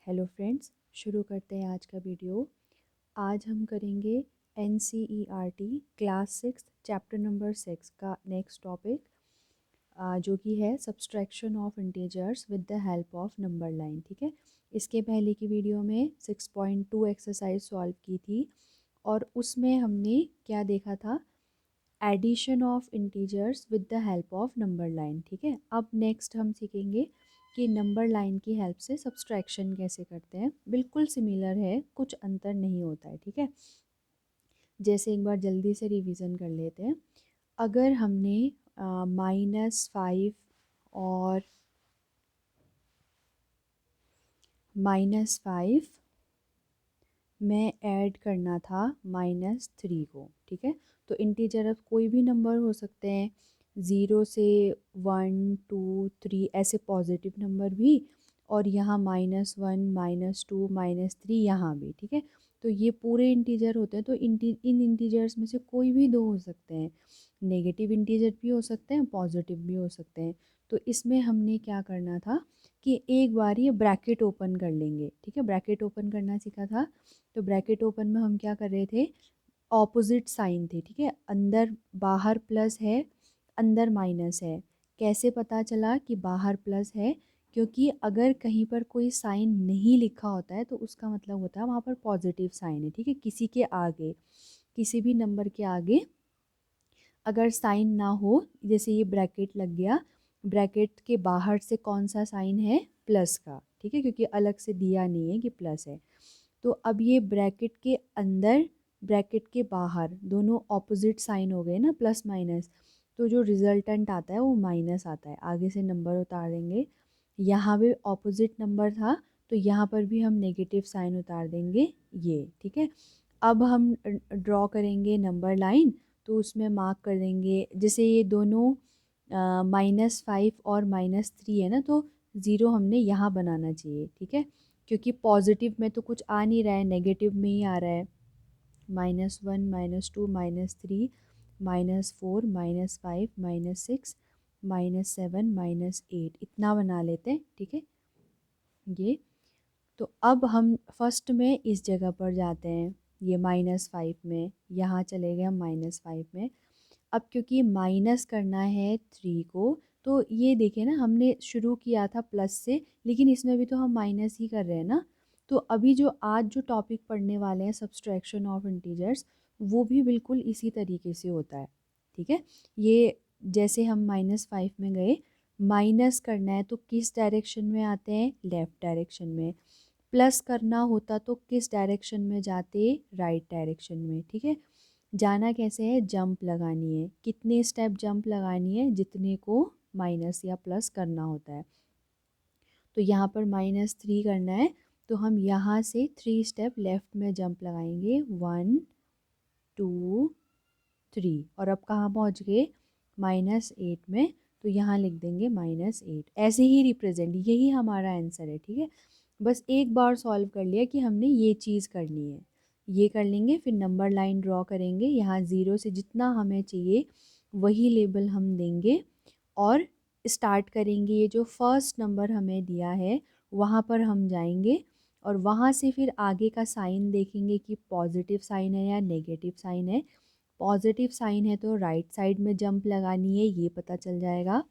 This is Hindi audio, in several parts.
हेलो फ्रेंड्स, शुरू करते हैं आज का वीडियो। आज हम करेंगे NCERT क्लास 6 चैप्टर नंबर 6 का नेक्स्ट टॉपिक, जो कि है subtraction of integers with the help of number line. ठीक है, इसके पहले की वीडियो में 6.2 एक्सरसाइज सॉल्व की थी और उसमें हमने क्या देखा था, addition of integers with the help of number line. ठीक है, अब नेक्स्ट हम सीखेंगे कि नंबर लाइन की हेल्प से सब्सट्रैक्शन कैसे करते हैं। बिल्कुल सिमिलर है, कुछ अंतर नहीं होता है। ठीक है, जैसे एक बार जल्दी से रिवीजन कर लेते हैं। अगर हमने -5 और -5 में ऐड करना था -3 को। ठीक है, तो इंटीजर अब कोई भी नंबर हो सकते हैं, 0 से 1 2 3 ऐसे पॉजिटिव नंबर भी, और यहाँ -1 -2 -3 यहाँ भी। ठीक है, तो ये पूरे इंटीजर होते हैं। तो इन इंटीजर्स में से कोई भी दो हो सकते हैं, नेगेटिव इंटीजर भी हो सकते हैं, पॉजिटिव भी हो सकते हैं। तो इसमें हमने क्या करना था कि एक बार ये ब्रैकेट ओपन कर लेंगे। ठीक है, ब्रैकेट ओपन करना सीखा था। तो ब्रैकेट ओपन में हम क्या कर रहे थे, ऑपोजिट साइन थे। ठीक है, अंदर बाहर प्लस है, अंदर माइनस है। कैसे पता चला कि बाहर प्लस है? क्योंकि अगर कहीं पर कोई साइन नहीं लिखा होता है तो उसका मतलब होता है वहाँ पर पॉजिटिव साइन है। ठीक है, किसी के आगे, किसी भी नंबर के आगे अगर साइन ना हो, जैसे ये ब्रैकेट लग गया, ब्रैकेट के बाहर से कौन सा साइन है, प्लस का। ठीक है, क्योंकि अलग से दिया नहीं है कि प्लस है। तो अब ये ब्रैकेट के अंदर, ब्रैकेट के बाहर दोनों ऑपोजिट साइन हो गए ना, प्लस माइनस। तो जो रिजल्टेंट आता है वो माइनस आता है। आगे से नंबर उतार देंगे, यहाँ भी ऑपोजिट नंबर था तो यहाँ पर भी हम नेगेटिव साइन उतार देंगे ये। ठीक है, अब हम ड्रॉ करेंगे नंबर लाइन, तो उसमें मार्क कर देंगे, जैसे ये दोनों -5 और -3 है ना, तो ज़ीरो हमने यहाँ बनाना चाहिए। ठीक है, क्योंकि पॉजिटिव में तो कुछ आ नहीं रहा है, नेगेटिव में ही आ रहा है। -1 -2 -3 -4 -5 -6 -7 -8 इतना बना लेते हैं। ठीक है, ये तो अब हम फर्स्ट में इस जगह पर जाते हैं, ये -5 में, यहाँ चले गए हम -5 में। अब क्योंकि माइनस करना है 3 को, तो ये देखिए ना, हमने शुरू किया था प्लस से, लेकिन इसमें भी तो हम माइनस ही कर रहे हैं ना। तो अभी जो आज जो टॉपिक पढ़ने वाले हैं, सब्सट्रैक्शन ऑफ इंटीजर्स, वो भी बिल्कुल इसी तरीके से होता है। ठीक है, ये जैसे हम -5 में गए, माइनस करना है तो किस डायरेक्शन में आते हैं, लेफ़्ट डायरेक्शन में। प्लस करना होता तो किस डायरेक्शन में जाते, राइट डायरेक्शन में। ठीक है, जाना कैसे है, जंप लगानी है। कितने स्टेप जंप लगानी है, जितने को माइनस या प्लस करना होता है। तो यहाँ पर -3 करना है, तो हम यहाँ से 3 स्टेप लेफ्ट में जंप लगाएंगे, 1 2 3, और अब कहाँ पहुँच गए, -8 में। तो यहाँ लिख देंगे -8। ऐसे ही रिप्रेजेंट, यही हमारा आंसर है। ठीक है, बस एक बार सॉल्व कर लिया कि हमने ये चीज़ करनी है, ये कर लेंगे। फिर नंबर लाइन ड्रॉ करेंगे, यहाँ 0 से जितना हमें चाहिए वही लेबल हम देंगे, और स्टार्ट करेंगे। ये जो फर्स्ट नंबर हमें दिया है वहाँ पर हम जाएंगे, और वहाँ से फिर आगे का साइन देखेंगे कि पॉजिटिव साइन है या नेगेटिव साइन है। पॉजिटिव साइन है तो राइट साइड में जंप लगानी है, ये पता चल जाएगा।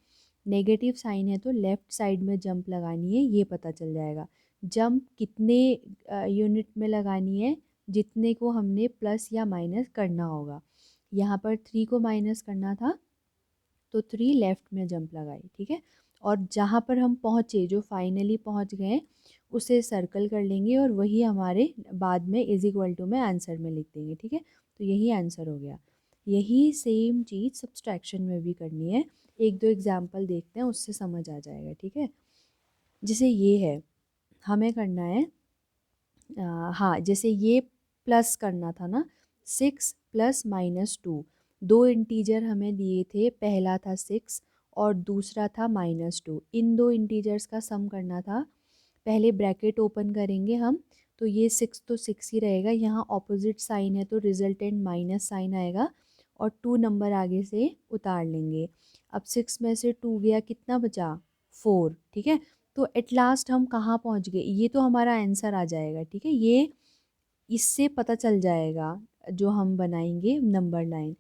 नेगेटिव साइन है तो लेफ़्ट साइड में जंप लगानी है, ये पता चल जाएगा। जंप कितने यूनिट में लगानी है, जितने को हमने प्लस या माइनस करना होगा। यहाँ पर 3 को माइनस करना था तो 3 लेफ़्ट में जंप लगाई। ठीक है, और जहाँ पर हम पहुँचे, जो फाइनली पहुँच गए, उसे सर्कल कर लेंगे और वही हमारे बाद में इज इक्वल टू में आंसर में लिख देंगे। ठीक है, तो यही आंसर हो गया। यही सेम चीज़ सब्सट्रैक्शन में भी करनी है। एक दो एग्जाम्पल देखते हैं, उससे समझ आ जाएगा। ठीक है, जैसे ये है, हमें करना है, हाँ, जैसे ये प्लस करना था ना, 6 प्लस -2, दो इंटीजर हमें दिए थे, पहला था 6 और दूसरा था -2। इन दो इंटीजर्स का सम करना था। पहले ब्रैकेट ओपन करेंगे हम, तो ये 6 तो 6 ही रहेगा, यहाँ ऑपोजिट साइन है तो रिजल्टेंट माइनस साइन आएगा, और 2 नंबर आगे से उतार लेंगे। अब 6 में से 2 गया, कितना बचा, 4। ठीक है, तो एट लास्ट हम कहाँ पहुँच गए, ये तो हमारा आंसर आ जाएगा, ठीक है। ये इससे पता चल जाएगा जो हम बनाएंगे नंबर लाइन।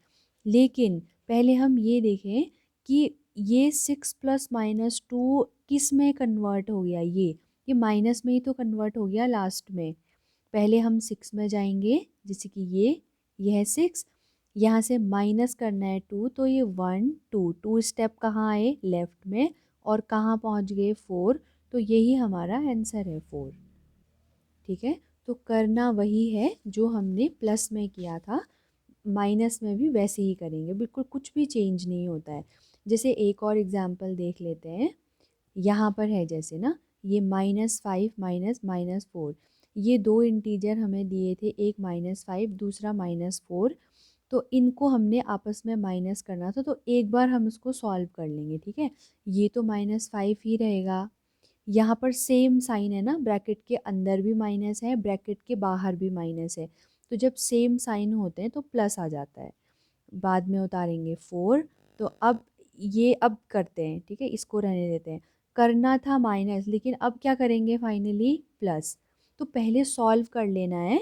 लेकिन पहले हम ये देखें कि ये 6 + -2 किस में कन्वर्ट हो गया, ये माइनस में ही तो कन्वर्ट हो गया लास्ट में। पहले हम 6 में जाएंगे, जैसे कि ये है 6, यहाँ से माइनस करना है 2, तो ये 1 2 2 स्टेप कहाँ आए, लेफ्ट में, और कहाँ पहुँच गए 4, तो यही हमारा आंसर है 4, ठीक है। तो करना वही है जो हमने प्लस में किया था, माइनस में भी वैसे ही करेंगे, बिल्कुल कुछ भी चेंज नहीं होता है। जैसे एक और एग्जांपल देख लेते हैं, यहाँ पर है जैसे ना, ये -5 -4, ये दो इंटीजर हमें दिए थे, एक -5 दूसरा -4, तो इनको हमने आपस में माइनस करना था, तो एक बार हम इसको सॉल्व कर लेंगे, ठीक है। ये तो -5 ही रहेगा, यहाँ पर सेम साइन है ना, ब्रैकेट के अंदर भी माइनस है, ब्रैकेट के बाहर भी माइनस है, तो जब सेम साइन होते हैं तो प्लस आ जाता है, बाद में उतारेंगे 4। तो अब करते हैं, ठीक है, इसको रहने देते हैं। करना था माइनस, लेकिन अब क्या करेंगे फाइनली, प्लस। तो पहले सॉल्व कर लेना है,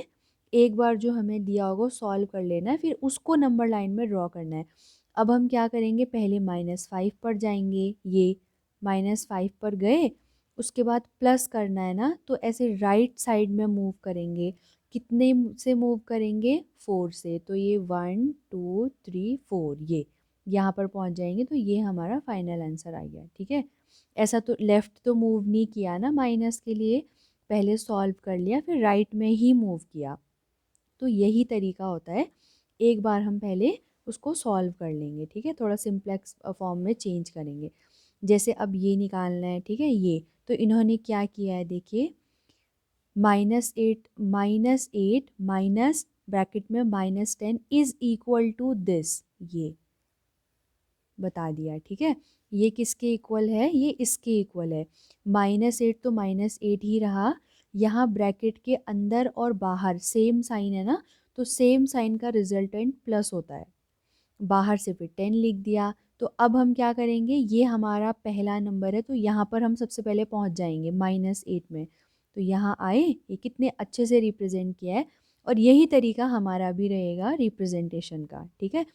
एक बार जो हमें दिया होगा सॉल्व कर लेना है, फिर उसको नंबर लाइन में ड्रॉ करना है। अब हम क्या करेंगे, पहले -5 पर जाएंगे, ये -5 पर गए, उसके बाद प्लस करना है ना, तो ऐसे राइट साइड में मूव करेंगे। कितने से मूव करेंगे, 4 से, तो ये 1 2 3 4, ये यहाँ पर पहुँच जाएंगे, तो ये हमारा फाइनल आंसर आ गया, ठीक है। ऐसा तो लेफ़्ट तो मूव नहीं किया ना माइनस के लिए, पहले सॉल्व कर लिया फिर राइट में ही मूव किया, तो यही तरीका होता है। एक बार हम पहले उसको सॉल्व कर लेंगे, ठीक है, थोड़ा सिंप्लेक्स फॉर्म में चेंज करेंगे। जैसे अब ये निकालना है, ठीक है, ये तो इन्होंने क्या किया है, देखिए, -8 माइनस ब्रैकेट में -10 इज इक्वल टू दिस, ये बता दिया, ठीक है। ये किसके इक्वल है, ये इसके इक्वल है। -8 तो -8 ही रहा, यहाँ ब्रैकेट के अंदर और बाहर सेम साइन है ना, तो सेम साइन का रिजल्टेंट प्लस होता है, बाहर से फिर 10 लिख दिया। तो अब हम क्या करेंगे, ये हमारा पहला नंबर है, तो यहाँ पर हम सबसे पहले पहुँच जाएंगे -8 में, तो यहाँ आए, ये कितने अच्छे से रिप्रेजेंट किया है, और यही तरीका हमारा भी रहेगा रिप्रेजेंटेशन का, ठीक है।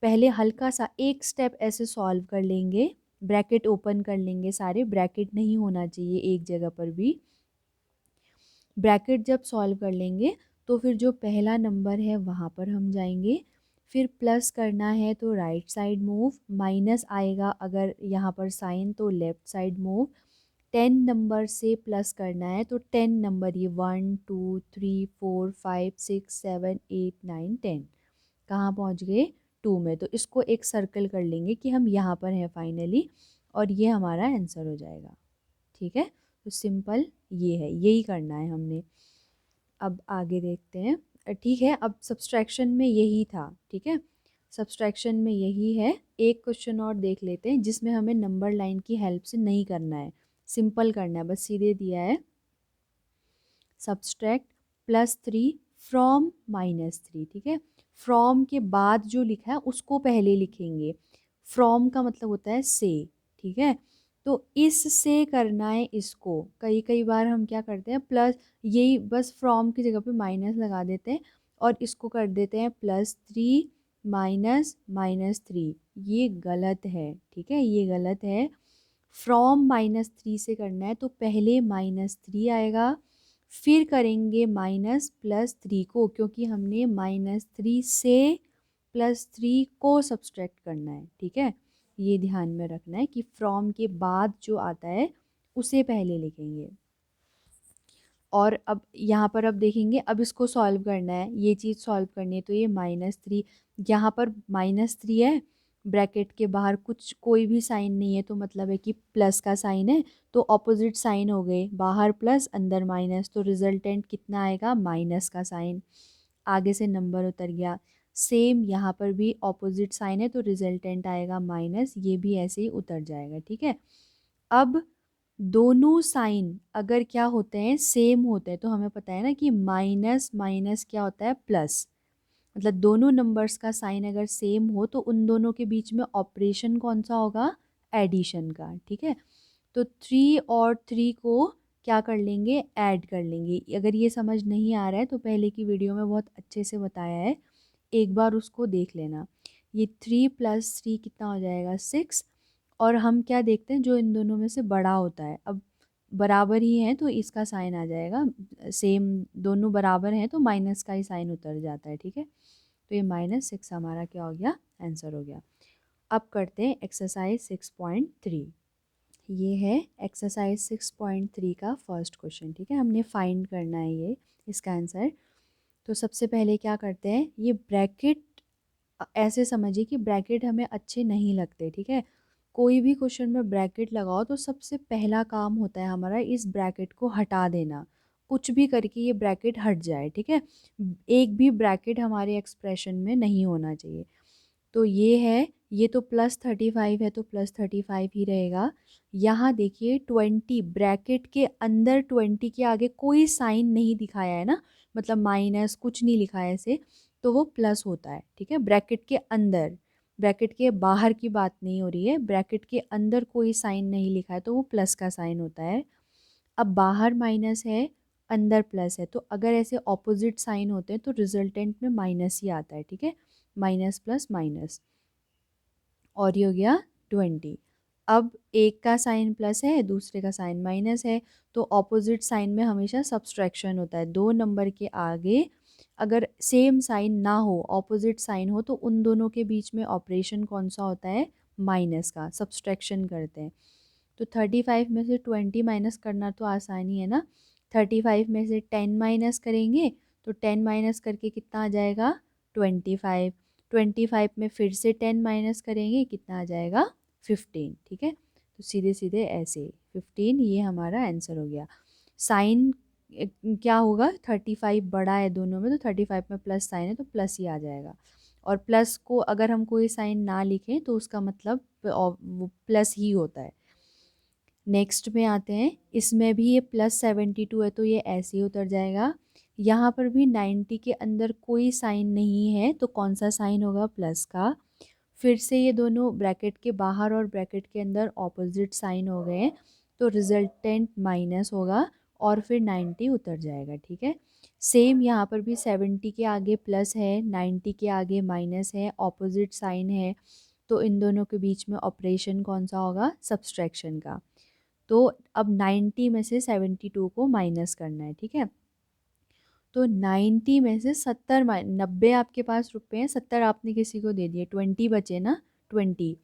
पहले हल्का सा एक स्टेप ऐसे सॉल्व कर लेंगे, ब्रैकेट ओपन कर लेंगे, सारे ब्रैकेट नहीं होना चाहिए एक जगह पर भी। ब्रैकेट जब सॉल्व कर लेंगे तो फिर जो पहला नंबर है वहाँ पर हम जाएंगे, फिर प्लस करना है तो राइट साइड मूव, माइनस आएगा अगर यहाँ पर साइन तो लेफ़्ट साइड मूव। 10 नंबर से प्लस करना है तो 10 नंबर, ये 1 2 3 4 5 6 7 8 9 10, कहाँ पहुँच गए, 2 में, तो इसको एक सर्कल कर लेंगे कि हम यहाँ पर हैं फाइनली, और ये हमारा आंसर हो जाएगा, ठीक है। तो सिंपल ये है, यही करना है हमने। अब आगे देखते हैं, ठीक है, अब सब्सट्रैक्शन में यही था, ठीक है, सब्सट्रैक्शन में यही है। एक क्वेश्चन और देख लेते हैं जिसमें हमें नंबर लाइन की हेल्प से नहीं करना है, सिंपल करना है, बस सीधे दिया है सब्सट्रैक्ट +3 फ्रॉम -3, ठीक है। फ्रॉम के बाद जो लिखा है उसको पहले लिखेंगे, फ्रॉम का मतलब होता है से, ठीक है। तो इससे करना है इसको, कई कई बार हम क्या करते हैं, प्लस, यही बस फ्रॉम की जगह पे माइनस लगा देते हैं, और इसको कर देते हैं +3 -3, ये गलत है, ठीक है, ये गलत है। फ्रॉम -3 से करना है तो पहले -3 आएगा, फिर करेंगे -+3 को, क्योंकि हमने -3 से +3 को सब्सट्रैक्ट करना है, ठीक है। ये ध्यान में रखना है कि फ्रॉम के बाद जो आता है उसे पहले लिखेंगे। और अब यहाँ पर अब देखेंगे, अब इसको सॉल्व करना है, ये चीज़ सॉल्व करनी है, तो ये -3, यहाँ पर -3 है, ब्रैकेट के बाहर कुछ कोई भी साइन नहीं है, तो मतलब है कि प्लस का साइन है, तो ऑपोजिट साइन हो गए, बाहर प्लस अंदर माइनस, तो रिजल्टेंट कितना आएगा, माइनस का साइन, आगे से नंबर उतर गया। सेम यहाँ पर भी ऑपोजिट साइन है, तो रिजल्टेंट आएगा माइनस, ये भी ऐसे ही उतर जाएगा, ठीक है। अब दोनों साइन अगर क्या होते हैं, सेम होते हैं, तो हमें पता है ना कि माइनस माइनस क्या होता है, प्लस, मतलब दोनों नंबर्स का साइन अगर सेम हो तो उन दोनों के बीच में ऑपरेशन कौन सा होगा, एडिशन का, ठीक है। तो 3 और 3 को क्या कर लेंगे, ऐड कर लेंगे। अगर ये समझ नहीं आ रहा है तो पहले की वीडियो में बहुत अच्छे से बताया है, एक बार उसको देख लेना। ये 3 + 3 कितना हो जाएगा, 6। और हम क्या देखते हैं, जो इन दोनों में से बड़ा होता है, अब बराबर ही है तो इसका साइन आ जाएगा सेम, दोनों बराबर हैं तो माइनस का ही साइन उतर जाता है, ठीक है। तो ये -6 हमारा क्या हो गया, आंसर हो गया। अब करते हैं एक्सरसाइज 6.3। ये है एक्सरसाइज 6.3 का फर्स्ट क्वेश्चन, ठीक है। हमने फाइंड करना है ये इसका आंसर। तो सबसे पहले क्या करते हैं, ये ब्रैकेट ऐसे समझिए कि ब्रैकेट हमें अच्छे नहीं लगते, ठीक है। कोई भी क्वेश्चन में ब्रैकेट लगाओ तो सबसे पहला काम होता है हमारा इस ब्रैकेट को हटा देना, कुछ भी करके ये ब्रैकेट हट जाए, ठीक है। एक भी ब्रैकेट हमारे एक्सप्रेशन में नहीं होना चाहिए। तो ये है, ये तो +35 है तो +35 ही रहेगा। यहाँ देखिए 20 ब्रैकेट के अंदर, 20 के आगे कोई साइन नहीं दिखाया है ना, मतलब माइनस कुछ नहीं लिखा है ऐसे, तो वो प्लस होता है, ठीक है। ब्रैकेट के अंदर, ब्रैकेट के बाहर की बात नहीं हो रही है, ब्रैकेट के अंदर कोई साइन नहीं लिखा है तो वो प्लस का साइन होता है। अब बाहर माइनस है, अंदर प्लस है, तो अगर ऐसे ऑपोजिट साइन होते हैं तो रिजल्टेंट में माइनस ही आता है, ठीक है। माइनस प्लस माइनस, और ये हो गया 20। अब एक का साइन प्लस है, दूसरे का साइन माइनस है, तो ऑपोजिट साइन में हमेशा सब्सट्रैक्शन होता है। दो नंबर के आगे अगर सेम साइन ना हो, ऑपोजिट साइन हो, तो उन दोनों के बीच में ऑपरेशन कौन सा होता है, माइनस का, सब्सट्रैक्शन करते हैं। तो 35 में से 20 माइनस करना तो आसान ही है ना। 35 में से 10 माइनस करेंगे तो 10 माइनस करके कितना आ जाएगा, 25। 25 में फिर से 10 माइनस करेंगे, कितना आ जाएगा, 15, ठीक है। तो सीधे सीधे ऐसे 15, ये हमारा आंसर हो गया। साइन क्या होगा, 35 बड़ा है दोनों में, तो 35 में प्लस साइन है तो प्लस ही आ जाएगा। और प्लस को अगर हम कोई साइन ना लिखें तो उसका मतलब वो प्लस ही होता है। नेक्स्ट में आते हैं, इसमें भी ये +72 है तो ये ऐसे ही उतर जाएगा। यहाँ पर भी 90 के अंदर कोई साइन नहीं है तो कौन सा साइन होगा, प्लस का। फिर से ये दोनों ब्रैकेट के बाहर और ब्रैकेट के अंदर ऑपोजिट साइन हो गए, तो रिजल्टेंट माइनस होगा और फिर 90 उतर जाएगा, ठीक है। सेम यहाँ पर भी 70 के आगे प्लस है, 90 के आगे माइनस है, ऑपोजिट साइन है, तो इन दोनों के बीच में ऑपरेशन कौन सा होगा, सब्सट्रैक्शन का। तो अब 90 में से 72 को माइनस करना है, ठीक है। तो 90 में से 70 90 आपके पास रुपए हैं, 70 आपने किसी को दे दिए, 20 बचे ना, 20।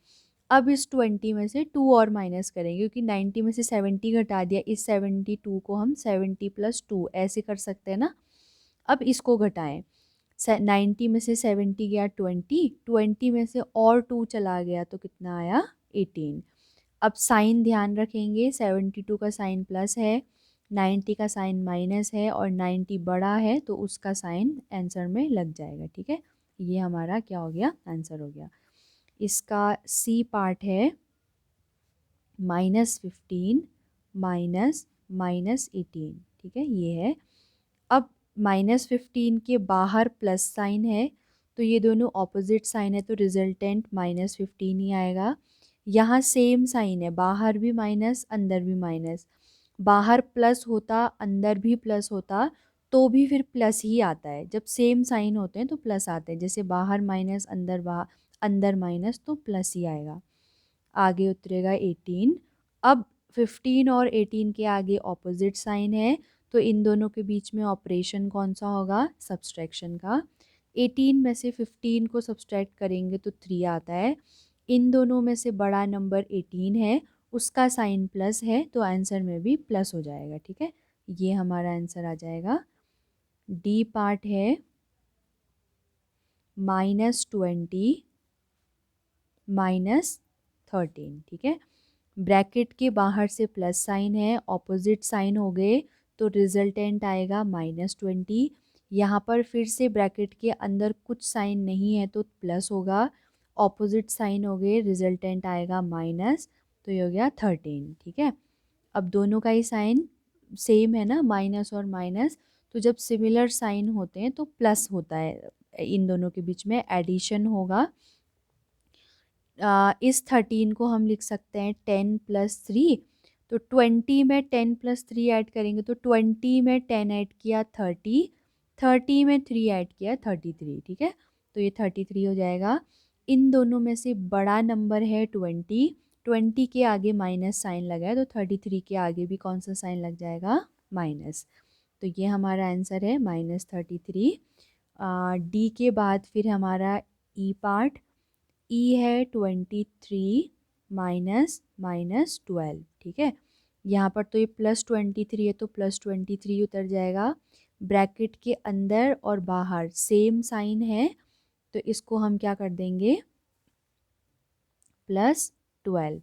अब इस 20 में से 2 और माइनस करेंगे, क्योंकि 90 में से 70 घटा दिया, इस 72 को हम 70 + 2 ऐसे कर सकते हैं ना। अब इसको घटाएं, 90 में से 70 गया 20, 20 में से और 2 चला गया तो कितना आया, 18। अब साइन ध्यान रखेंगे, 72 का साइन प्लस है, 90 का साइन माइनस है, और 90 बड़ा है तो उसका साइन आंसर में लग जाएगा, ठीक है। ये हमारा क्या हो गया, आंसर हो गया। इसका सी पार्ट है -15 -18, ठीक है, ये है। अब -15 के बाहर प्लस साइन है, तो ये दोनों ऑपोजिट साइन है तो रिजल्टेंट -15 ही आएगा। यहाँ सेम साइन है, बाहर भी माइनस अंदर भी माइनस, बाहर प्लस होता अंदर भी प्लस होता तो भी फिर प्लस ही आता है। जब सेम साइन होते हैं तो प्लस आते हैं, जैसे बाहर माइनस अंदर माइनस, तो प्लस ही आएगा। आगे उतरेगा 18। अब 15 और 18 के आगे ऑपोजिट साइन है, तो इन दोनों के बीच में ऑपरेशन कौन सा होगा, सब्सट्रैक्शन का। 18 में से 15 को सब्सट्रैक्ट करेंगे तो 3 आता है। इन दोनों में से बड़ा नंबर 18 है, उसका साइन प्लस है तो आंसर में भी प्लस हो जाएगा, ठीक है। ये हमारा आंसर आ जाएगा। डी पार्ट है -20 -13, ठीक है। ब्रैकेट के बाहर से प्लस साइन है, ऑपोजिट साइन हो गए तो रिजल्टेंट आएगा -20। यहाँ पर फिर से ब्रैकेट के अंदर कुछ साइन नहीं है तो प्लस होगा, ऑपोजिट साइन हो गए, रिजल्टेंट आएगा माइनस, तो ये हो गया 13, ठीक है। अब दोनों का ही साइन सेम है ना, माइनस और माइनस, तो जब सिमिलर साइन होते हैं तो प्लस होता है, इन दोनों के बीच में एडिशन होगा। इस 13 को हम लिख सकते हैं 10 + 3, तो 20 में 10 प्लस 3 ऐड करेंगे तो 20 में 10 ऐड किया 30, 30 में 3 ऐड किया 33, ठीक है। तो ये 33 हो जाएगा। इन दोनों में से बड़ा नंबर है 20, 20 के आगे माइनस साइन लगा है तो 33 के आगे भी कौन सा साइन लग जाएगा, माइनस। तो ये हमारा आंसर है -33। डी के बाद फिर हमारा ई पार्ट, ई है 23 माइनस -12, ठीक है। यहाँ पर तो ये +23 है तो +23 उतर जाएगा। ब्रैकेट के अंदर और बाहर सेम साइन है तो इसको हम क्या कर देंगे, +12।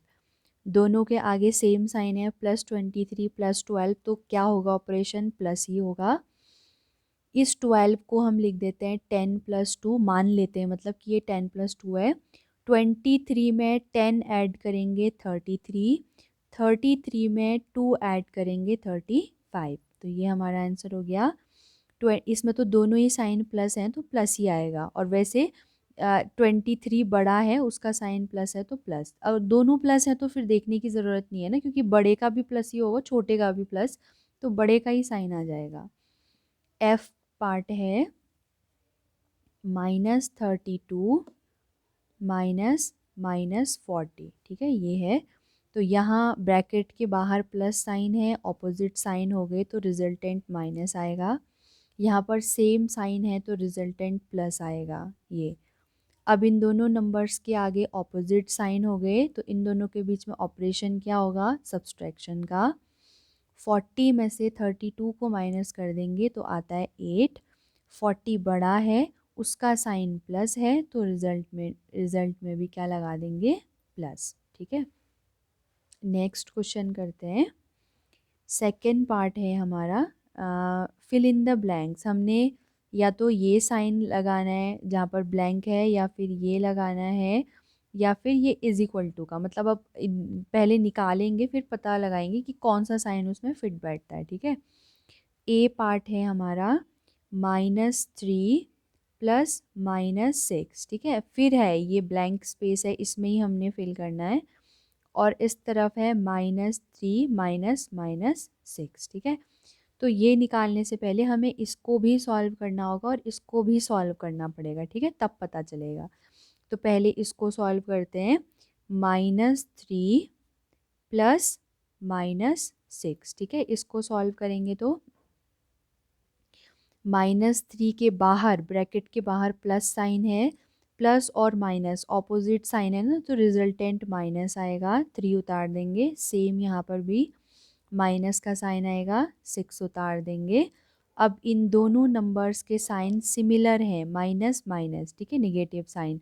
दोनों के आगे सेम साइन है, +23 +12, तो क्या होगा ऑपरेशन, प्लस ही होगा। इस 12 को हम लिख देते हैं 10 + 2, मान लेते हैं मतलब कि ये 10 + 2 है। 23 में 10 ऐड करेंगे 33, 33 में 2 ऐड करेंगे 35। तो ये हमारा आंसर हो गया। इसमें तो दोनों ही साइन प्लस हैं तो प्लस ही आएगा, और वैसे 23 बड़ा है उसका साइन प्लस है तो प्लस। और दोनों प्लस है तो फिर देखने की ज़रूरत नहीं है ना, क्योंकि बड़े का भी प्लस ही होगा छोटे का भी प्लस, तो बड़े का ही साइन आ जाएगा। एफ पार्ट है -32 -40, ठीक है ये है। तो यहाँ ब्रैकेट के बाहर प्लस साइन है, ऑपोजिट साइन हो गए तो रिजल्टेंट माइनस आएगा। यहाँ पर सेम साइन है तो रिजल्टेंट प्लस आएगा ये। अब इन दोनों नंबर्स के आगे ऑपोजिट साइन हो गए तो इन दोनों के बीच में ऑपरेशन क्या होगा, सब्सट्रैक्शन का। 40 में से 32 को माइनस कर देंगे तो आता है 8। 40 बड़ा है उसका साइन प्लस है तो रिजल्ट में भी क्या लगा देंगे, प्लस, ठीक है। नेक्स्ट क्वेश्चन करते हैं। सेकेंड पार्ट है हमारा फिल इन द ब्लैंक्स। हमने या तो ये साइन लगाना है जहाँ पर ब्लैंक है, या फिर ये लगाना है, या फिर ये इज इक्वल टू का, मतलब अब पहले निकालेंगे फिर पता लगाएंगे कि कौन सा साइन उसमें फिट बैठता है, ठीक है। ए पार्ट है हमारा -3 + -6, ठीक है। फिर है ये ब्लैंक स्पेस है, इसमें ही हमने फिल करना है, और इस तरफ है -3 -6, ठीक है। तो ये निकालने से पहले हमें इसको भी सॉल्व करना होगा और इसको भी सॉल्व करना पड़ेगा, ठीक है, तब पता चलेगा। तो पहले इसको सॉल्व करते हैं। -3 + -6, ठीक है। इसको सॉल्व करेंगे तो -3 के बाहर ब्रैकेट के बाहर प्लस साइन है, प्लस और माइनस ऑपोजिट साइन है ना, तो रिजल्टेंट माइनस आएगा, 3 उतार देंगे। सेम यहाँ पर भी माइनस का साइन आएगा, 6 उतार देंगे। अब इन दोनों नंबर्स के साइन सिमिलर हैं, माइनस माइनस, ठीक है, निगेटिव साइन।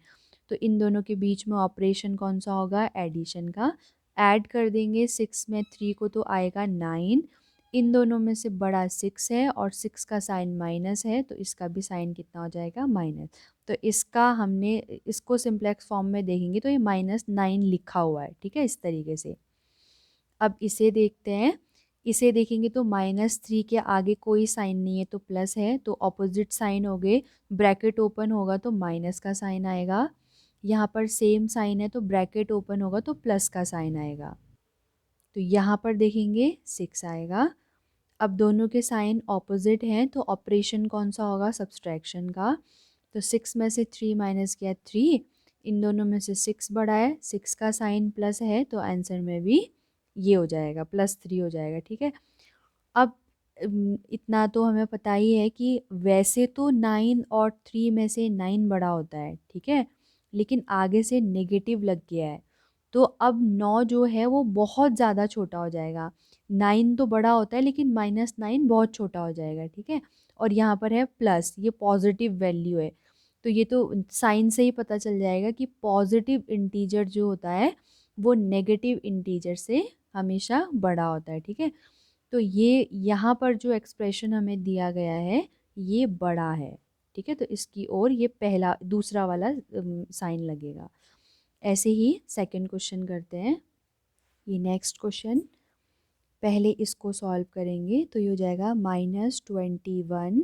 तो इन दोनों के बीच में ऑपरेशन कौन सा होगा, एडिशन का। ऐड कर देंगे 6 में 3 को तो आएगा 9। इन दोनों में से बड़ा 6 है और 6 का साइन माइनस है तो इसका भी साइन कितना हो जाएगा, माइनस। तो इसका हमने इसको सिंप्लेक्स फॉर्म में देखेंगे तो ये -9 लिखा हुआ है, ठीक है, इस तरीके से। अब इसे देखते हैं। इसे देखेंगे तो -3 के आगे कोई साइन नहीं है तो प्लस है, तो ऑपोजिट साइन हो गए, ब्रैकेट ओपन होगा तो माइनस का साइन आएगा। यहाँ पर सेम साइन है तो ब्रैकेट ओपन होगा तो प्लस का साइन आएगा। तो यहाँ पर देखेंगे 6 आएगा। अब दोनों के साइन ऑपोजिट हैं तो ऑपरेशन कौन सा होगा, सब्सट्रैक्शन का। तो 6 में से 3 माइनस किया 3, इन दोनों में से 6 बड़ा है, 6 का साइन प्लस है तो आंसर में भी ये हो जाएगा, +3 हो जाएगा, ठीक है। अब इतना तो हमें पता ही है कि वैसे तो 9 और 3 में से 9 बड़ा होता है, ठीक है, लेकिन आगे से नेगेटिव लग गया है तो अब 9 जो है वो बहुत ज़्यादा छोटा हो जाएगा। 9 तो बड़ा होता है लेकिन -9 बहुत छोटा हो जाएगा, ठीक है। और यहाँ पर है प्लस, ये पॉजिटिव वैल्यू है, तो ये तो साइन से ही पता चल जाएगा कि पॉजिटिव इंटीजर जो होता है वो नेगेटिव इंटीजर से हमेशा बड़ा होता है, ठीक है। तो ये यहाँ पर जो एक्सप्रेशन हमें दिया गया है ये बड़ा है, ठीक है, तो इसकी ओर ये पहला दूसरा वाला साइन लगेगा। ऐसे ही सेकंड क्वेश्चन करते हैं। ये नेक्स्ट क्वेश्चन, पहले इसको सॉल्व करेंगे तो ये हो जाएगा -21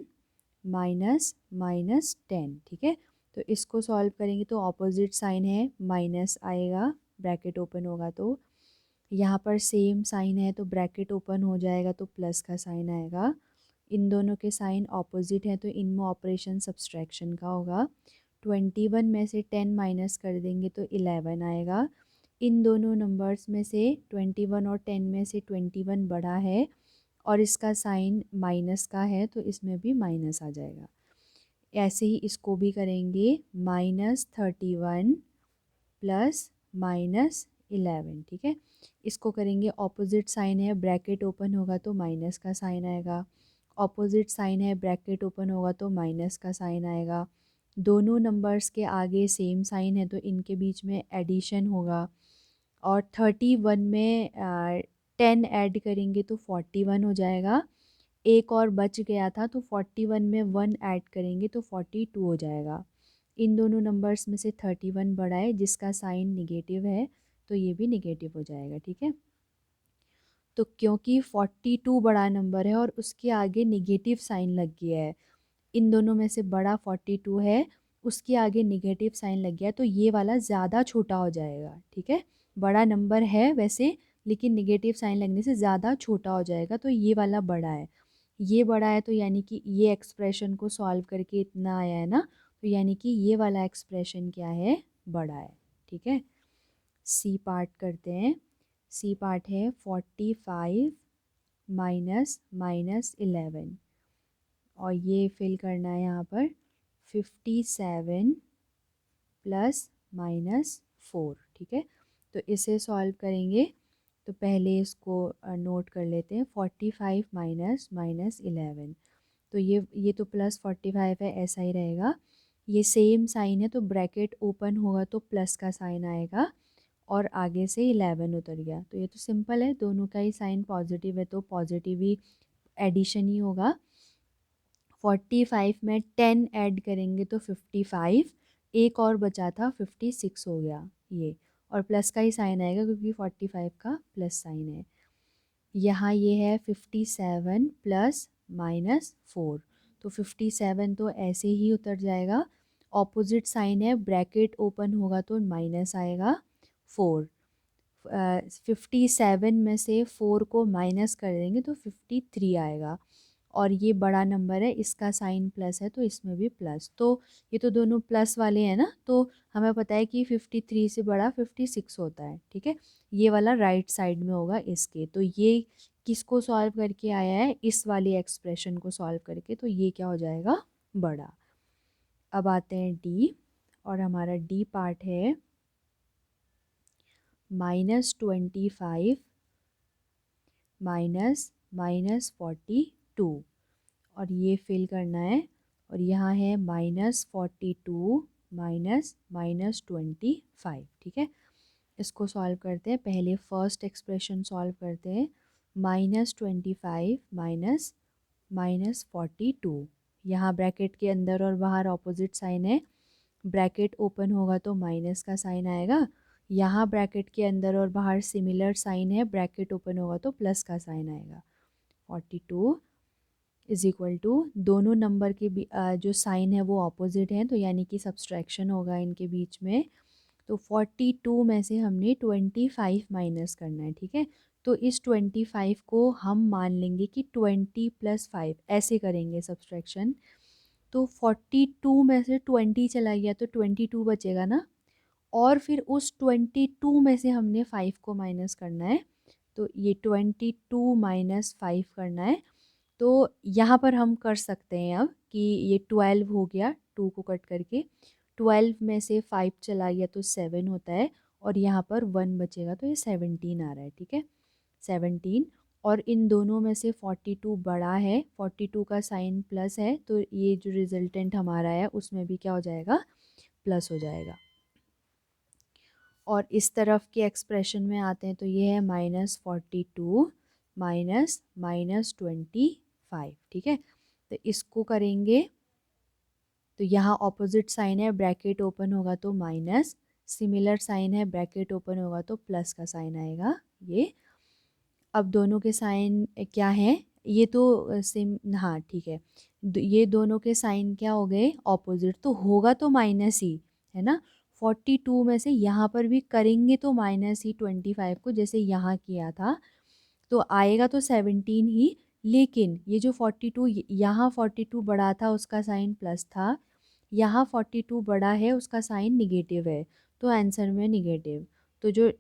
-10, ठीक है। तो इसको सॉल्व करेंगे तो ऑपोजिट साइन है, माइनस आएगा, ब्रैकेट ओपन होगा तो यहाँ पर सेम साइन है तो ब्रैकेट ओपन हो जाएगा तो प्लस का साइन आएगा। इन दोनों के साइन ऑपोजिट है तो इनमें ऑपरेशन सब्सट्रैक्शन का होगा। 21 में से 10 माइनस कर देंगे तो 11 आएगा। इन दोनों नंबर्स में से 21 और 10 में से 21 बड़ा है और इसका साइन माइनस का है तो इसमें भी माइनस आ जाएगा। ऐसे ही इसको भी करेंगे, -31 प्लस -11, ठीक है। इसको करेंगे, ऑपोजिट साइन है, ब्रैकेट ओपन होगा तो माइनस का साइन आएगा। ऑपोजिट साइन है, ब्रैकेट ओपन होगा तो माइनस का साइन आएगा। दोनों नंबर्स के आगे सेम साइन है तो इनके बीच में एडिशन होगा। और 31 में 10 ऐड करेंगे तो 41 हो जाएगा। एक और बच गया था तो 41 में 1 ऐड करेंगे तो 42 हो जाएगा। इन दोनों नंबर्स में से 31 बड़ा है जिसका साइन निगेटिव है तो ये भी निगेटिव हो जाएगा, ठीक है। तो क्योंकि 42 बड़ा नंबर है और उसके आगे निगेटिव साइन लग गया है, इन दोनों में से बड़ा 42 है, उसके आगे निगेटिव साइन लग गया तो ये वाला ज़्यादा छोटा हो जाएगा, ठीक है। बड़ा नंबर है वैसे, लेकिन निगेटिव साइन लगने से ज़्यादा छोटा हो जाएगा तो ये वाला बड़ा है। ये बड़ा है तो यानी कि ये एक्सप्रेशन को सॉल्व करके इतना आया है ना, तो यानी कि ये वाला एक्सप्रेशन क्या है, बड़ा है, ठीक है। सी पार्ट करते हैं। सी पार्ट है 45 माइनस -11 और ये फिल करना है यहाँ पर 57 प्लस -4, ठीक है। तो इसे सॉल्व करेंगे तो पहले इसको नोट कर लेते हैं, 45 माइनस -11, तो ये तो +45 है, ऐसा ही रहेगा। ये सेम साइन है तो ब्रैकेट ओपन होगा तो प्लस का साइन आएगा और आगे से 11 उतर गया तो ये तो सिंपल है, दोनों का ही साइन पॉजिटिव है तो पॉजिटिव ही एडिशन ही होगा। 45 में 10 ऐड करेंगे तो 55, एक और बचा था 56 हो गया ये, और प्लस का ही साइन आएगा क्योंकि 45 का प्लस साइन है। यहाँ ये है 57 प्लस -4, तो 57 तो ऐसे ही उतर जाएगा। ऑपोजिट साइन है, ब्रैकेट ओपन होगा तो माइनस आएगा 4। 57 में से 4 को माइनस कर देंगे तो 53 आएगा और ये बड़ा नंबर है, इसका साइन प्लस है तो इसमें भी प्लस, तो ये तो दोनों प्लस वाले हैं ना, तो हमें पता है कि 53 से बड़ा 56 होता है, ठीक है। ये वाला राइट साइड में होगा इसके, तो ये किसको सॉल्व करके आया है, इस वाली एक्सप्रेशन को सॉल्व करके, तो ये क्या हो जाएगा, बड़ा। अब आते हैं डी, और हमारा डी पार्ट है -25 माइनस -42 और ये फिल करना है, और यहाँ है -42 माइनस -25, ठीक है। इसको सॉल्व करते हैं, पहले फर्स्ट एक्सप्रेशन सॉल्व करते हैं। -25 माइनस -42, यहाँ ब्रैकेट के अंदर और बाहर ऑपोजिट साइन है, ब्रैकेट ओपन होगा तो माइनस का साइन आएगा। यहाँ ब्रैकेट के अंदर और बाहर सिमिलर साइन है, ब्रैकेट ओपन होगा तो प्लस का साइन आएगा। 42 इज इक्वल टू, दोनों नंबर के जो साइन है वो ऑपोजिट हैं तो यानी कि सब्सट्रैक्शन होगा इनके बीच में। तो 42 में से हमने 25 माइनस करना है, ठीक है। तो इस 25 को हम मान लेंगे कि 20 + 5 ऐसे करेंगे सब्सट्रैक्शन। तो 42 में से 20 चला गया तो 22 बचेगा ना, और फिर उस 22 में से हमने 5 को माइनस करना है, तो ये 22 माइनस 5 करना है। तो यहाँ पर हम कर सकते हैं अब कि ये 12 हो गया, 2 को कट करके 12 में से 5 चला गया तो 7 होता है, और यहाँ पर 1 बचेगा तो ये 17 आ रहा है, ठीक है, 17। और इन दोनों में से 42 बड़ा है, 42 का साइन प्लस है तो ये जो रिजल्टेंट हमारा है उसमें भी क्या हो जाएगा, प्लस हो जाएगा। और इस तरफ के एक्सप्रेशन में आते हैं तो ये है -42 माइनस -25, ठीक है। तो इसको करेंगे तो यहाँ ऑपोजिट साइन है, ब्रैकेट ओपन होगा तो माइनस, सिमिलर साइन है, ब्रैकेट ओपन होगा तो प्लस का साइन आएगा ये। अब दोनों के साइन क्या हैं, ये तो सेम, हाँ ठीक है, ये दोनों के साइन क्या हो गए, ऑपोजिट, तो होगा तो माइनस ही है ना। 42 में से यहाँ पर भी करेंगे तो माइनस ही 25 को जैसे यहाँ किया था, तो आएगा तो 17 ही। लेकिन ये जो 42 यहाँ 42 बड़ा था उसका साइन प्लस था, यहाँ 42 बड़ा है उसका साइन निगेटिव है, तो आंसर में निगेटिव। तो जो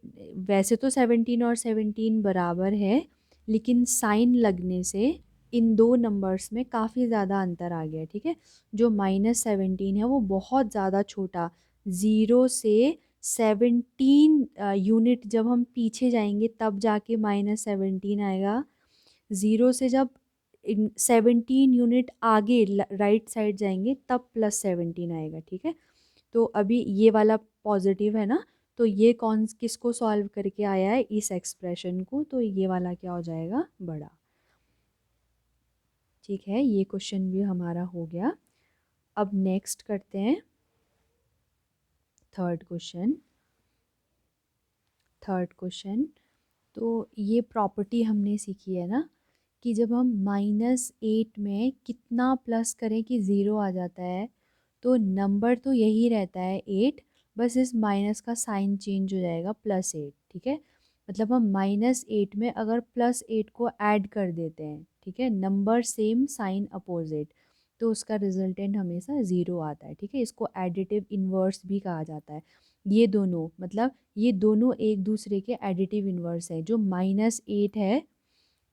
वैसे तो 17 और 17 बराबर है, लेकिन साइन लगने से इन दो नंबर्स में काफ़ी ज़्यादा अंतर आ गया। ठीक है, जो -17 है वो बहुत ज़्यादा छोटा, 0 से 17 यूनिट जब हम पीछे जाएंगे तब जाके -17 आएगा। 0 से जब 17 यूनिट आगे राइट साइड जाएंगे तब +17 आएगा। ठीक है, तो अभी ये वाला पॉजिटिव है ना, तो ये कौन किसको सॉल्व करके आया है, इस एक्सप्रेशन को, तो ये वाला क्या हो जाएगा, बड़ा। ठीक है, ये क्वेश्चन भी हमारा हो गया। अब नेक्स्ट करते हैं थर्ड क्वेश्चन। तो ये प्रॉपर्टी हमने सीखी है ना कि जब हम -8 में कितना प्लस करें कि ज़ीरो आ जाता है, तो नंबर तो यही रहता है 8, बस इस माइनस का साइन चेंज हो जाएगा +8। ठीक है, मतलब हम -8 में अगर +8 को ऐड कर देते हैं, ठीक है, नंबर सेम साइन अपोजिट, तो उसका रिजल्टेंट हमेशा ज़ीरो आता है। ठीक है, इसको एडिटिव इन्वर्स भी कहा जाता है। ये दोनों मतलब ये दोनों एक दूसरे के एडिटिव इन्वर्स है। जो -8 है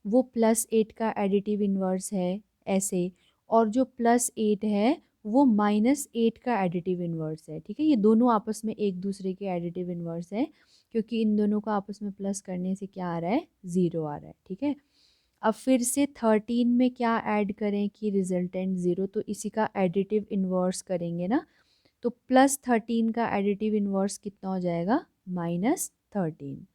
वो +8 का एडिटिव इन्वर्स है ऐसे, और जो +8 है वो -8 का एडिटिव इन्वर्स है। ठीक है, ये दोनों आपस में एक दूसरे के एडिटिव इन्वर्स है, क्योंकि इन दोनों को आपस में प्लस करने से क्या आ रहा है, ज़ीरो आ रहा है। ठीक है, अब फिर से 13 में क्या ऐड करें कि रिजल्टेंट ज़ीरो, तो इसी का एडिटिव इन्वर्स करेंगे ना, तो +13 का एडिटिव इन्वर्स कितना हो जाएगा, -13।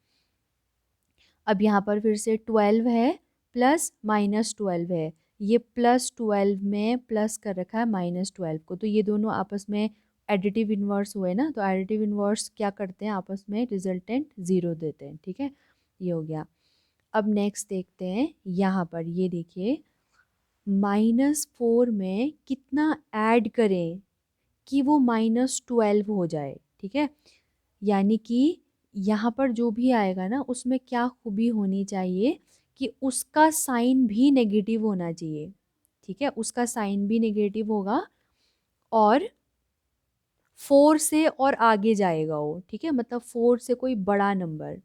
अब यहाँ पर फिर से 12 है प्लस -12 है, ये +12 में प्लस कर रखा है -12 को, तो ये दोनों आपस में एडिटिव इन्वर्स हुए ना, तो एडिटिव इन्वर्स क्या करते हैं, आपस में रिजल्टेंट ज़ीरो देते हैं। ठीक है, ये हो गया। अब नेक्स्ट देखते हैं, यहाँ पर ये देखिए -4 में कितना ऐड करें कि वो -12 हो जाए। ठीक है, यानी कि यहाँ पर जो भी आएगा ना उसमें क्या खूबी होनी चाहिए कि उसका साइन भी नेगेटिव होना चाहिए। ठीक है, उसका साइन भी नेगेटिव होगा और 4 से और आगे जाएगा वो। ठीक है, मतलब 4 से कोई बड़ा नंबर,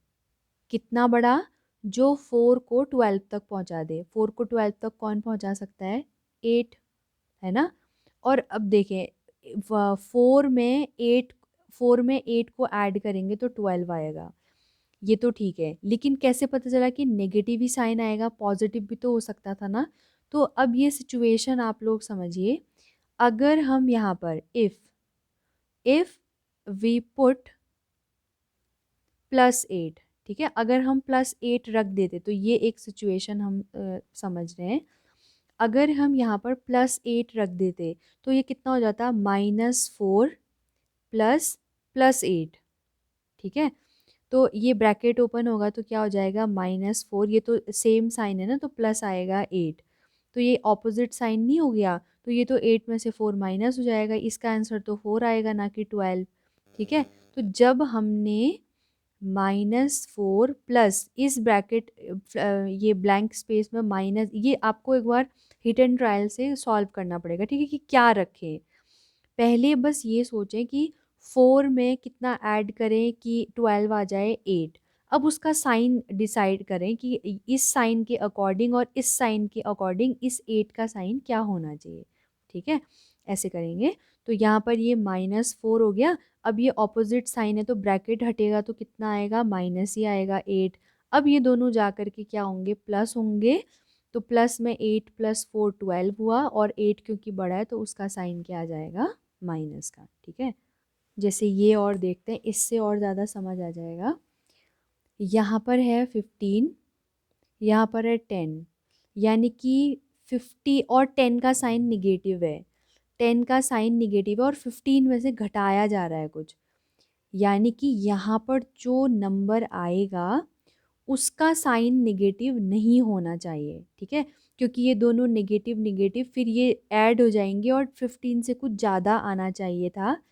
कितना बड़ा, जो 4 को 12 तक पहुंचा दे। 4 को 12 तक कौन पहुंचा सकता है, 8, है ना। और अब देखें 4 में 8, 4 में 8 को ऐड करेंगे तो 12 आएगा, ये तो ठीक है, लेकिन कैसे पता चला कि नेगेटिव ही साइन आएगा, पॉजिटिव भी तो हो सकता था ना। तो अब ये सिचुएशन आप लोग समझिए, अगर हम यहाँ पर इफ वी पुट +8, ठीक है, अगर हम +8 रख देते, तो ये एक सिचुएशन हम समझ रहे हैं। अगर हम यहाँ पर +8 रख देते तो ये कितना हो जाता, -4 ++8। ठीक है, तो ये ब्रैकेट ओपन होगा तो क्या हो जाएगा, -4, ये तो सेम साइन है ना, तो प्लस आएगा 8, तो ये ऑपोजिट साइन नहीं हो गया, तो ये तो 8 में से 4 माइनस हो जाएगा, इसका आंसर तो 4 आएगा ना कि 12। ठीक है, तो जब हमने -4 प्लस इस ब्रैकेट ये ब्लैंक स्पेस में माइनस, ये आपको एक बार हिट एंड ट्रायल से सॉल्व करना पड़ेगा। ठीक है, कि क्या रखें, पहले बस ये सोचें कि 4 में कितना ऐड करें कि 12 आ जाए 8। अब उसका साइन डिसाइड करें कि इस साइन के अकॉर्डिंग और इस साइन के अकॉर्डिंग इस 8 का साइन क्या होना चाहिए। ठीक है, ऐसे करेंगे, तो यहाँ पर ये -4 हो गया। अब ये ऑपोजिट साइन है तो ब्रैकेट हटेगा तो कितना आएगा, माइनस ही आएगा 8। अब ये दोनों जा कर के क्या होंगे, प्लस होंगे, तो प्लस में 8 + 4 12 हुआ, और 8 क्योंकि बड़ा है तो उसका साइन क्या आ जाएगा, माइनस का। ठीक है, जैसे ये और देखते हैं, इससे और ज़्यादा समझ आ जाएगा। यहाँ पर है 15, यहाँ पर है 10, यानी कि 50 और 10 का साइन निगेटिव है, 10 का साइन निगेटिव है और 15 में से घटाया जा रहा है कुछ, यानी कि यहाँ पर जो नंबर आएगा उसका साइन नेगेटिव नहीं होना चाहिए। ठीक है, क्योंकि ये दोनों नेगेटिव नेगेटिव फिर ये ऐड हो जाएंगे और 15 से कुछ ज़्यादा आना चाहिए था,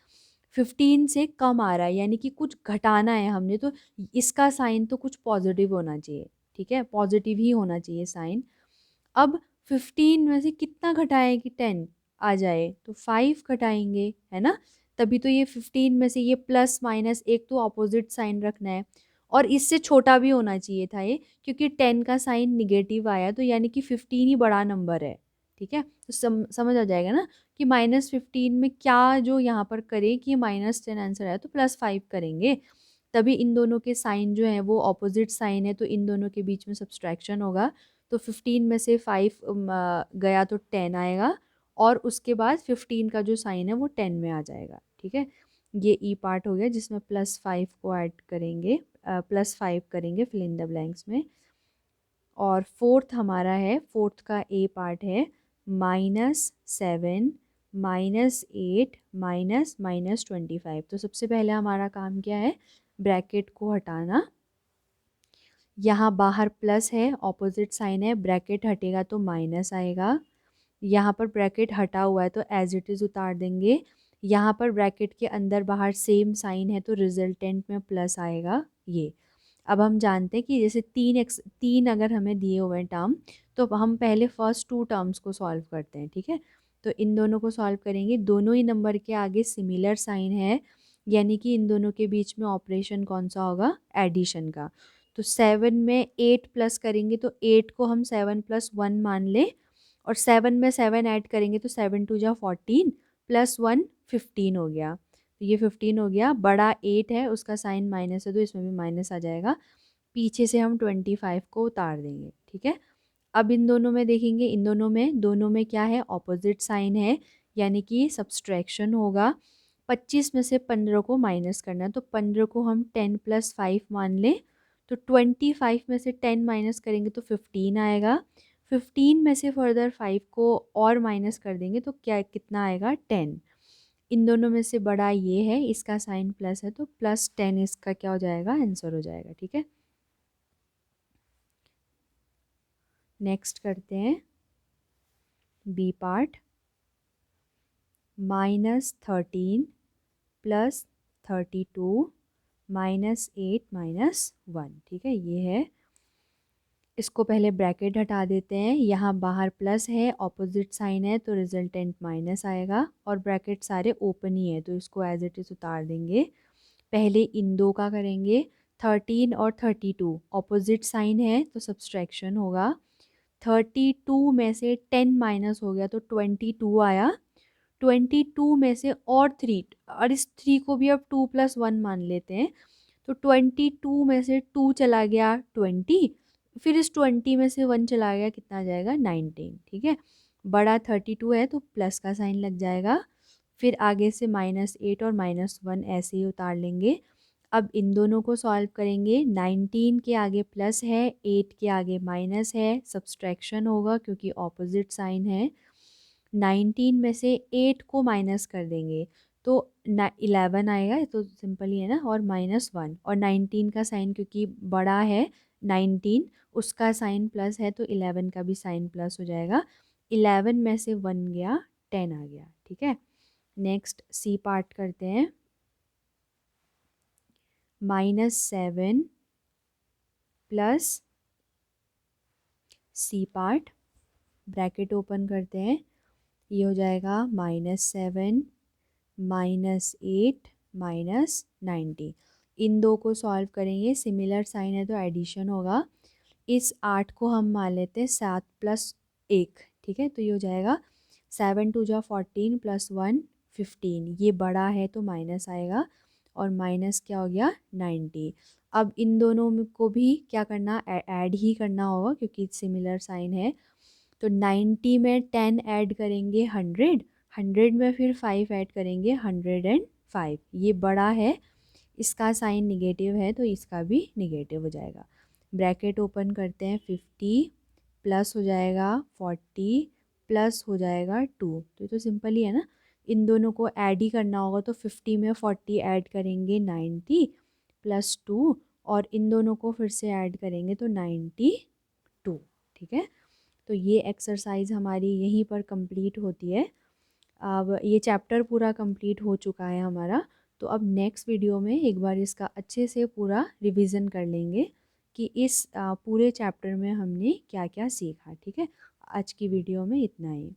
15 से कम आ रहा है, यानी कि कुछ घटाना है हमने, तो इसका साइन तो कुछ पॉजिटिव होना चाहिए, ठीक है, पॉजिटिव ही होना चाहिए साइन। अब 15 में से कितना घटाएं कि 10 आ जाए, तो 5 घटाएंगे, है ना। तभी तो ये 15 में से ये प्लस माइनस एक तो अपोजिट साइन रखना है, और इससे छोटा भी होना चाहिए था ये, क्योंकि 10 का साइन निगेटिव आया, तो यानी कि 15 ही बड़ा नंबर है, ठीक है। तो समझ आ जाएगा ना कि -15 में क्या जो यहाँ पर करें कि -10 आंसर आया तो +5 करेंगे, तभी इन दोनों के साइन जो हैं वो ऑपोजिट साइन है, तो इन दोनों के बीच में सब्सट्रैक्शन होगा। तो 15 में से 5 गया तो 10 आएगा, और उसके बाद 15 का जो साइन है वो 10 में आ जाएगा, ठीक है। ये ई पार्ट हो गया जिसमें +5 को ऐड करेंगे, +5 करेंगे फिल इन द ब्लैंक्स में। और फोर्थ हमारा है, फोर्थ का ए पार्ट है -7 -8 -25। तो सबसे पहले हमारा काम क्या है, ब्रैकेट को हटाना। यहाँ बाहर प्लस है, ऑपोजिट साइन है, ब्रैकेट हटेगा तो माइनस आएगा। यहाँ पर ब्रैकेट हटा हुआ है तो एज इट इज़ उतार देंगे। यहाँ पर ब्रैकेट के अंदर बाहर सेम साइन है तो रिजल्टेंट में प्लस आएगा ये। अब हम जानते हैं कि जैसे 3 अगर हमें दिए हुए हैं टर्म, तो हम पहले फर्स्ट 2 टर्म्स को सॉल्व करते हैं, ठीक है। तो इन दोनों को सॉल्व करेंगे, दोनों ही नंबर के आगे सिमिलर साइन है, यानी कि इन दोनों के बीच में ऑपरेशन कौन सा होगा, एडिशन का। तो 7 में 8 प्लस करेंगे तो 8 को हम 7 + 1 मान लें, और 7 में 7 ऐड करेंगे तो 7 × 2 = 14 + 1 15 हो गया। तो ये 15 हो गया, बड़ा 8 है उसका साइन माइनस है तो इसमें भी माइनस आ जाएगा। पीछे से हम 25 को उतार देंगे, ठीक है। अब इन दोनों में देखेंगे, इन दोनों में क्या है, ऑपोजिट साइन है, यानी कि सब्सट्रैक्शन होगा। 25 में से 15 को माइनस करना है, तो 15 को हम 10 + 5 मान लें, तो 25 में से 10 माइनस करेंगे तो 15 आएगा। 15 में से फर्दर 5 को और माइनस कर देंगे तो क्या कितना आएगा, 10। इन दोनों में से बड़ा ये है, इसका साइन प्लस है तो +10 इसका क्या हो जाएगा, आंसर हो जाएगा, ठीक है। नेक्स्ट करते हैं बी पार्ट। -13 + 32 -8 -1, ठीक है, ये है। इसको पहले ब्रैकेट हटा देते हैं, यहाँ बाहर प्लस है, ऑपोजिट साइन है तो रिजल्टेंट माइनस आएगा, और ब्रैकेट सारे ओपन ही है तो इसको एज इट इज़ उतार देंगे। पहले इन दो का करेंगे, 13 और 32 ऑपोजिट साइन है तो सब्सट्रैक्शन होगा। 32 में से 10 माइनस हो गया तो 22 आया। 22 में से और 3, और इस 3 को भी अब 2 + 1 मान लेते हैं, तो 22 में से 2 चला गया 20, फिर इस 20 में से 1 चला गया, कितना आ जाएगा, 19, ठीक है। बड़ा 32 है तो प्लस का साइन लग जाएगा, फिर आगे से -8 और -1 ऐसे ही उतार लेंगे। अब इन दोनों को सॉल्व करेंगे, 19 के आगे प्लस है, 8 के आगे माइनस है, सब्सट्रैक्शन होगा क्योंकि ऑपोजिट साइन है। 19 में से 8 को माइनस कर देंगे तो 11 आएगा, ये तो सिंपल ही है ना, और -1, और 19 का साइन क्योंकि बड़ा है 19, उसका साइन प्लस है तो 11 का भी साइन प्लस हो जाएगा। 11 में से 1 गया, 10 आ गया, ठीक है। नेक्स्ट सी पार्ट करते हैं। -7 + सी पार्ट, ब्रैकेट ओपन करते हैं, ये हो जाएगा -7 -8 -90। इन दो को सॉल्व करेंगे, सिमिलर साइन है तो एडिशन होगा। इस 8 को हम मान लेते हैं 7 + 1, ठीक है, तो ये हो जाएगा 7 × 2 = 14 + 1 15। ये बड़ा है तो माइनस आएगा, और माइनस क्या हो गया, 90। अब इन दोनों को भी क्या करना, ऐड ही करना होगा क्योंकि सिमिलर साइन है। तो 90 में 10 ऐड करेंगे 100, 100 में फिर 5 ऐड करेंगे 105। ये बड़ा है, इसका साइन निगेटिव है तो इसका भी निगेटिव हो जाएगा। ब्रैकेट ओपन करते हैं, 50 प्लस हो जाएगा 40 प्लस हो जाएगा 2, तो ये तो सिंपल ही है ना। इन दोनों को ऐड ही करना होगा तो 50 में 40 ऐड करेंगे 90 + 2, और इन दोनों को फिर से ऐड करेंगे तो 92, ठीक है। तो ये एक्सरसाइज हमारी यहीं पर कंप्लीट होती है। अब ये चैप्टर पूरा कंप्लीट हो चुका है हमारा। तो अब नेक्स्ट वीडियो में एक बार इसका अच्छे से पूरा रिवीजन कर लेंगे कि इस पूरे चैप्टर में हमने क्या क्या सीखा। ठीक है, आज की वीडियो में इतना ही।